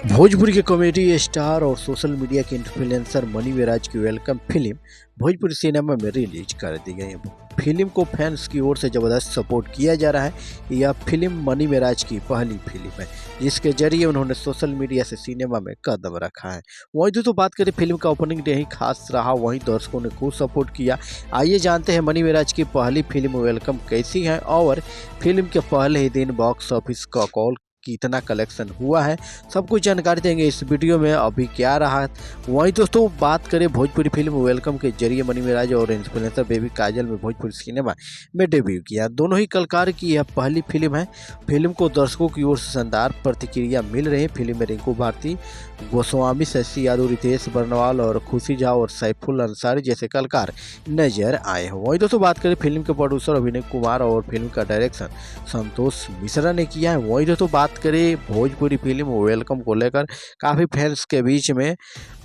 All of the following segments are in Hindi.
भोजपुरी के कॉमेडी स्टार और सोशल मीडिया के इन्फ्लुएंसर मनी मेराज की वेलकम फिल्म भोजपुरी सिनेमा में रिलीज कर दी गई है। फिल्म को फैंस की ओर से जबरदस्त सपोर्ट किया जा रहा है। यह फिल्म मनी मेराज की पहली फिल्म है जिसके जरिए उन्होंने सोशल मीडिया से सिनेमा में कदम रखा है। वहीं दोस्तों बात करें फिल्म का ओपनिंग डे ही खास रहा, वहीं दर्शकों ने खूब सपोर्ट किया। आइए जानते हैं मनी मेराज की पहली फिल्म वेलकम कैसी है और फिल्म के पहले ही दिन बॉक्स ऑफिस का कॉल कितना कलेक्शन हुआ है, सब कुछ जानकारी देंगे इस वीडियो में। अभी क्या रहा, वहीं दोस्तों बात करें भोजपुरी फिल्म वेलकम के जरिए मनी मेराज और इन्फ्लुएंसर बेबी काजल में भोजपुरी सिनेमा में डेब्यू किया। दोनों ही कलाकार की यह पहली फिल्म है। फिल्म को दर्शकों की ओर से शानदार प्रतिक्रिया मिल रही है। फिल्म में रिंकू भारती, गोस्वामी, शशि यादव, रितेश बर्नवाल और खुशी झा और सैफुल अंसारी जैसे कलाकार नजर आए हैं। वहीं दोस्तों बात करें फिल्म के प्रोड्यूसर अभिनय कुमार और फिल्म का डायरेक्शन संतोष मिश्रा ने किया है। वहीं दोस्तों बात करें भोजपुरी फिल्म वेलकम को लेकर काफ़ी फैंस के बीच में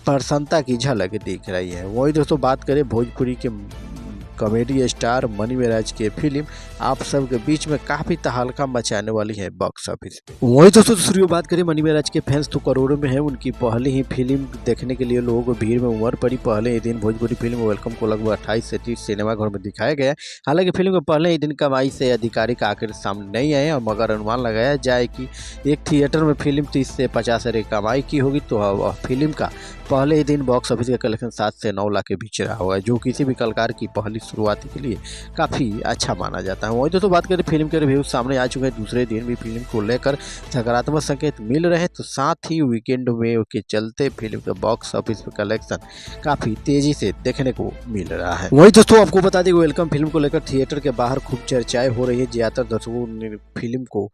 प्रसन्नता की झलक दिख रही है। वहीं दोस्तों बात करें भोजपुरी के कॉमेडी स्टार मनी मेराज की फिल्म आप सबके बीच में काफ़ी तहलका मचाने वाली है बॉक्स ऑफिस पे। वहीं दोस्तों दूसरी बात करें मनी मेराज के फैंस तो करोड़ों में है। उनकी पहली ही फिल्म देखने के लिए लोगों को भीड़ में उमड़ पड़ी। पहले ही दिन भोजपुरी फिल्म वेलकम को लगभग 28 से 30 सिनेमाघर में दिखाया गया। हालांकि फिल्म के पहले ही दिन कमाई से आधिकारिक आंकड़े सामने नहीं आए और मगर अनुमान लगाया जाए कि एक थिएटर में फिल्म 30 से 50 हजार कमाई की होगी तो फिल्म का पहले ही दिन बॉक्स ऑफिस का कलेक्शन 7 से 9 लाख के बीच रहा होगा, जो किसी भी कलाकार की पहली शुरुआती के लिए काफ़ी अच्छा माना जाता है। वहीं दोस्तों बात करें फिल्म के रिव्यू सामने आ चुके हैं। दूसरे दिन भी फिल्म को लेकर सकारात्मक संकेत मिल रहे हैं, तो साथ ही वीकेंड में के चलते फिल्म के बॉक्स ऑफिस पर कलेक्शन काफ़ी तेजी से देखने को मिल रहा है। वहीं दोस्तों आपको बता दें वेलकम फिल्म को लेकर थिएटर के बाहर खूब चर्चाएं हो रही है। ज़्यादातर दर्शकों ने फिल्म को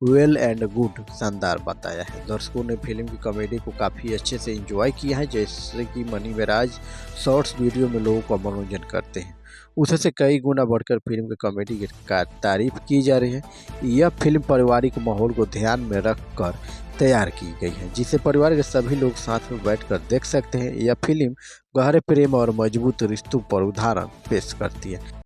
वेल एंड गुड शानदार बताया है। दर्शकों ने फिल्म की कॉमेडी को काफ़ी अच्छे से एंजॉय किया है। जैसे कि मनी मेराज शॉर्ट्स वीडियो में लोगों का मनोरंजन करते हैं, उससे कई गुना बढ़कर फिल्म की कॉमेडी की तारीफ की जा रही है। यह फिल्म पारिवारिक माहौल को ध्यान में रखकर तैयार की गई है, जिसे परिवार के सभी लोग साथ में बैठकर देख सकते हैं। यह फिल्म गहरे प्रेम और मजबूत रिश्तों पर उदाहरण पेश करती है।